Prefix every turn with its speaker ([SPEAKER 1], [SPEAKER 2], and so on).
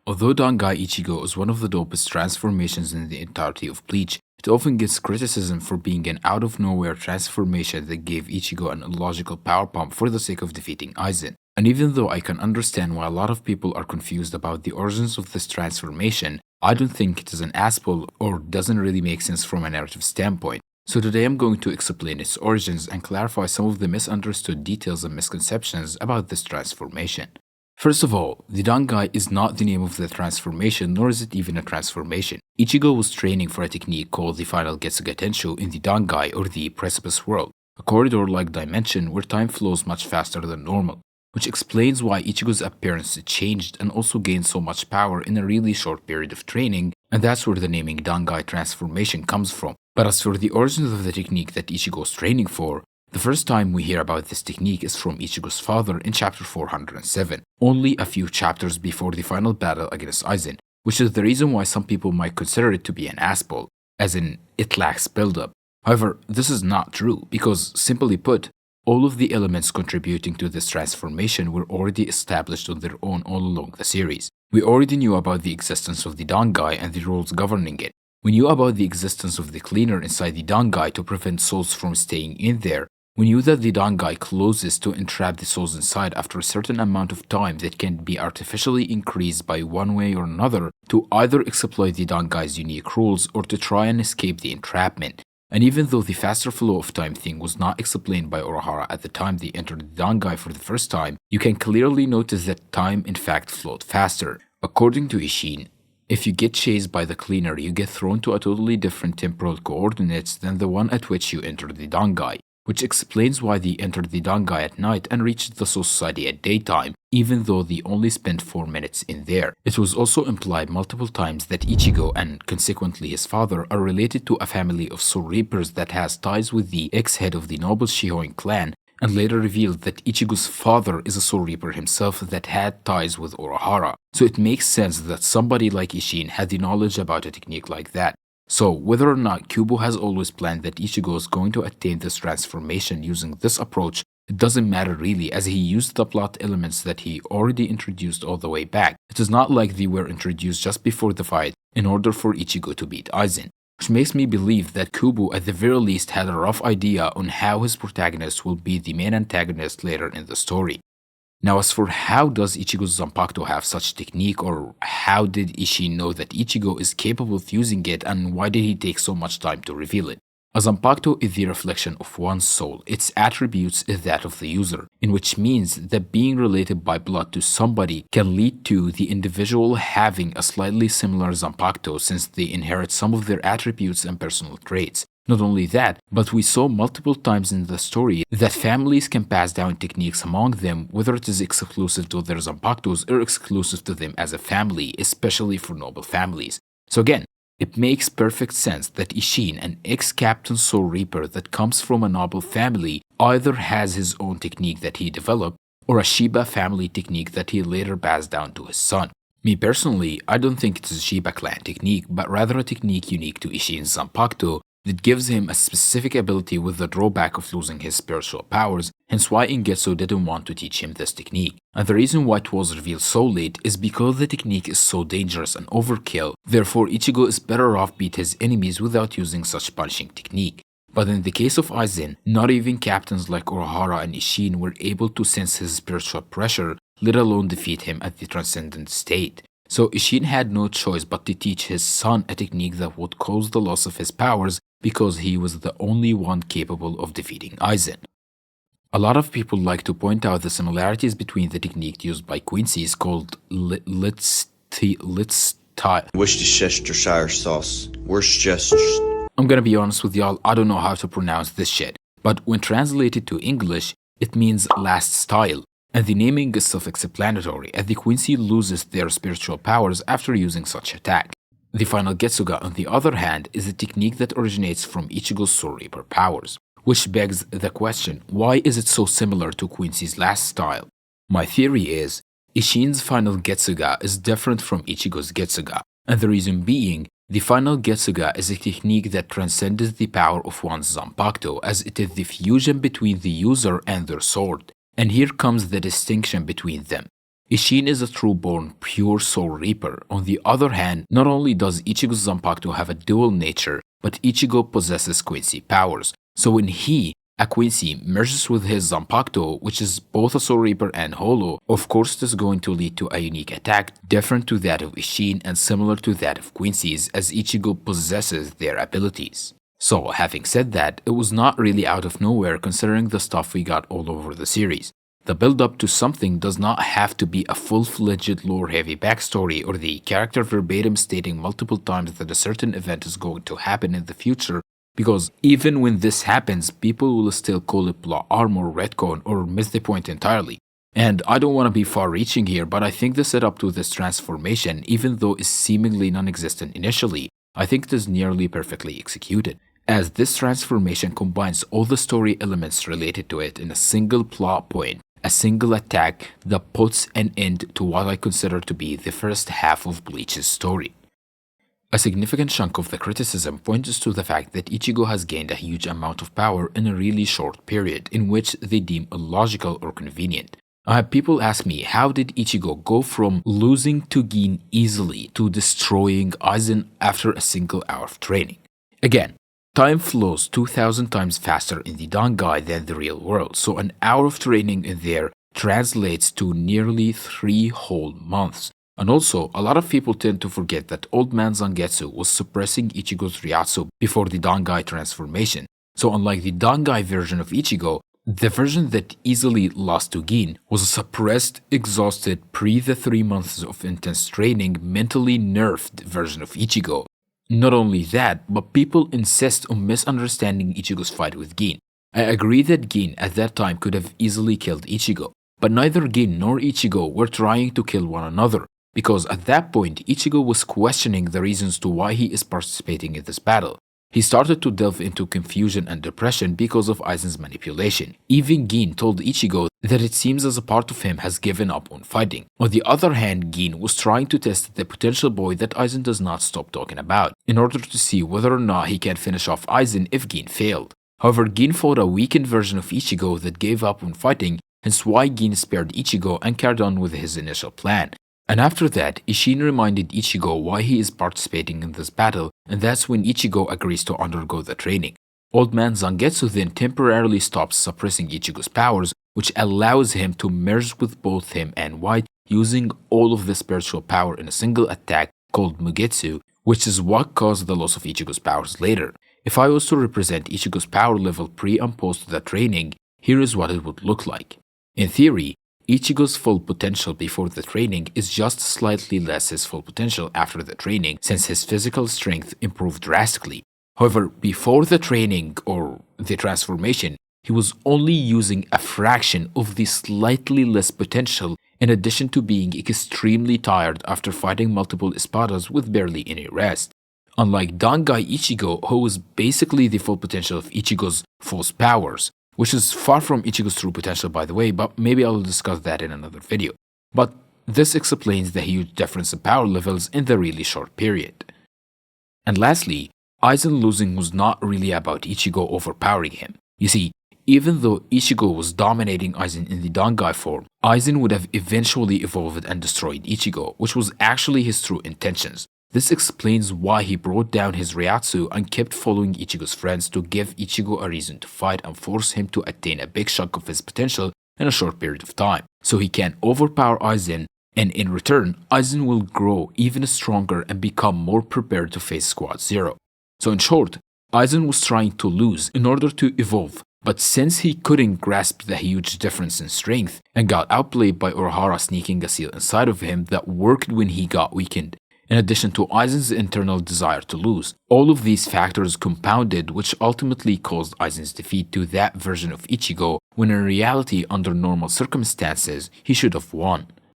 [SPEAKER 1] Although Dangai Ichigo is one of the dopest transformations in the entirety of Bleach, it often gets criticism for being an out-of-nowhere transformation that gave Ichigo an illogical power pump for the sake of defeating Aizen. And even though I can understand why a lot of people are confused about the origins of this transformation, I don't think it is an asshole or doesn't really make sense from a narrative standpoint. So today I'm going to explain its origins and clarify some of the misunderstood details and misconceptions about this transformation. First of all, the Dangai is not the name of the transformation, nor is it even a transformation. Ichigo was training for a technique called the Final Getsuga Tensho in the Dangai, or the Precipice World, a corridor-like dimension where time flows much faster than normal, which explains why Ichigo's appearance changed and also gained so much power in a really short period of training, and that's where the naming Dangai transformation comes from. But as for the origins of the technique that Ichigo was training for, the first time we hear about this technique is from Ichigo's father in chapter 407, only a few chapters before the final battle against Aizen, which is the reason why some people might consider it to be an asshole, as in it lacks build-up. However, this is not true, because simply put, all of the elements contributing to this transformation were already established on their own all along the series. We already knew about the existence of the Dangai and the rules governing it. We knew about the existence of the cleaner inside the Dangai to prevent souls from staying in there. We knew that the Dangai closes to entrap the souls inside after a certain amount of time that can be artificially increased by one way or another to either exploit the Dangai's unique rules or to try and escape the entrapment. And even though the faster flow of time thing was not explained by Urahara at the time they entered the Dangai for the first time, you can clearly notice that time in fact flowed faster. According to Ishin, if you get chased by the cleaner, you get thrown to a totally different temporal coordinates than the one at which you entered the Dangai, which explains why they entered the Dangai at night and reached the Soul Society at daytime, even though they only spent 4 minutes in there. It was also implied multiple times that Ichigo and consequently his father are related to a family of Soul Reapers that has ties with the ex-head of the noble Shihoin clan, and later revealed that Ichigo's father is a Soul Reaper himself that had ties with Urahara. So it makes sense that somebody like Ishin had the knowledge about a technique like that. So, whether or not Kubo has always planned that Ichigo is going to attain this transformation using this approach, it doesn't matter really, as he used the plot elements that he already introduced all the way back. It is not like they were introduced just before the fight in order for Ichigo to beat Aizen, which makes me believe that Kubo at the very least had a rough idea on how his protagonist will be the main antagonist later in the story. Now, as for how does Ichigo's Zanpakuto have such technique, or how did Ishin know that Ichigo is capable of using it, and why did he take so much time to reveal it? A Zanpakuto is the reflection of one's soul. Its attributes is that of the user, in which means that being related by blood to somebody can lead to the individual having a slightly similar Zanpakuto since they inherit some of their attributes and personal traits. Not only that, but we saw multiple times in the story that families can pass down techniques among them, whether it is exclusive to their Zanpakutos or exclusive to them as a family, especially for noble families. So again, it makes perfect sense that Ishin, an ex-Captain Soul Reaper that comes from a noble family, either has his own technique that he developed, or a Shiba family technique that he later passed down to his son. Me personally, I don't think it's a Shiba clan technique, but rather a technique unique to Ishin's Zanpakuto, that gives him a specific ability with the drawback of losing his spiritual powers, hence why Ingetsu didn't want to teach him this technique. And the reason why it was revealed so late is because the technique is so dangerous and overkill, therefore Ichigo is better off beat his enemies without using such punishing technique. But in the case of Aizen, not even captains like Urahara and Ishin were able to sense his spiritual pressure, let alone defeat him at the transcendent state. So Ishin had no choice but to teach his son a technique that would cause the loss of his powers because he was the only one capable of defeating Aizen. A lot of people like to point out the similarities between the technique used by Quincy is called Worcestershire
[SPEAKER 2] sauce. Worcestershire.
[SPEAKER 1] I'm gonna be honest with y'all, I don't know how to pronounce this shit, but when translated to English, it means last style. And the naming is self-explanatory, as the Quincy loses their spiritual powers after using such attack. The Final Getsuga, on the other hand, is a technique that originates from Ichigo's Soul Reaper powers, which begs the question, why is it so similar to Quincy's last style? My theory is, Ishin's Final Getsuga is different from Ichigo's Getsuga, and the reason being, the Final Getsuga is a technique that transcends the power of one's Zanpakuto, as it is the fusion between the user and their sword. And here comes the distinction between them. Ishin is a true-born, pure Soul Reaper. On the other hand, not only does Ichigo's Zanpakuto have a dual nature, but Ichigo possesses Quincy powers. So when he, a Quincy, merges with his Zanpakuto, which is both a Soul Reaper and Holo, of course it is going to lead to a unique attack different to that of Ishin and similar to that of Quincy's, as Ichigo possesses their abilities. So, having said that, it was not really out of nowhere considering the stuff we got all over the series. The build-up to something does not have to be a full-fledged lore-heavy backstory or the character verbatim stating multiple times that a certain event is going to happen in the future, because even when this happens, people will still call it plot armor, retcon, or miss the point entirely. And I don't want to be far-reaching here, but I think the setup to this transformation, even though is seemingly non-existent initially, I think it is nearly perfectly executed, as this transformation combines all the story elements related to it in a single plot point, a single attack that puts an end to what I consider to be the first half of Bleach's story. A significant chunk of the criticism points to the fact that Ichigo has gained a huge amount of power in a really short period, in which they deem illogical or convenient. I have people ask me, how did Ichigo go from losing to Gin easily to destroying Aizen after a single hour of training? Again, time flows 2,000 times faster in the Dangai than the real world, so an hour of training in there translates to nearly 3 whole months. And also, a lot of people tend to forget that Old Man Zangetsu was suppressing Ichigo's Ryatsu before the Dangai transformation. So unlike the Dangai version of Ichigo, the version that easily lost to Gin was a suppressed, exhausted, pre the 3 months of intense training, mentally nerfed version of Ichigo. Not only that, but people insist on misunderstanding Ichigo's fight with Gin. I agree that Gin at that time could have easily killed Ichigo, but neither Gin nor Ichigo were trying to kill one another, because at that point Ichigo was questioning the reasons to why he is participating in this battle. He started to delve into confusion and depression because of Aizen's manipulation. Even Gin told Ichigo that it seems as a part of him has given up on fighting. On the other hand, Gin was trying to test the potential boy that Aizen does not stop talking about, in order to see whether or not he can finish off Aizen if Gin failed. However, Gin fought a weakened version of Ichigo that gave up on fighting, hence why Gin spared Ichigo and carried on with his initial plan. And after that, Ishin reminded Ichigo why he is participating in this battle, and that's when Ichigo agrees to undergo the training. Old Man Zangetsu then temporarily stops suppressing Ichigo's powers, which allows him to merge with both him and White, using all of the spiritual power in a single attack called Mugetsu, which is what caused the loss of Ichigo's powers later. If I was to represent Ichigo's power level pre and post the training, here is what it would look like. In theory, Ichigo's full potential before the training is just slightly less his full potential after the training, since his physical strength improved drastically. However, before the training or the transformation, he was only using a fraction of the slightly less potential, in addition to being extremely tired after fighting multiple espadas with barely any rest. Unlike Dangai Ichigo, who was basically the full potential of Ichigo's false powers, which is far from Ichigo's true potential by the way, but maybe I will discuss that in another video. But this explains the huge difference in power levels in the really short period. And lastly, Aizen losing was not really about Ichigo overpowering him. You see, even though Ichigo was dominating Aizen in the Dangai form, Aizen would have eventually evolved and destroyed Ichigo, which was actually his true intentions. This explains why he brought down his Ryatsu and kept following Ichigo's friends to give Ichigo a reason to fight and force him to attain a big chunk of his potential in a short period of time, so he can overpower Aizen, and in return, Aizen will grow even stronger and become more prepared to face Squad Zero. So in short, Aizen was trying to lose in order to evolve, but since he couldn't grasp the huge difference in strength and got outplayed by Urahara sneaking a seal inside of him that worked when he got weakened, in addition to Aizen's internal desire to lose, all of these factors compounded, which ultimately caused Aizen's defeat to that version of Ichigo, when in reality, under normal circumstances, he should have won.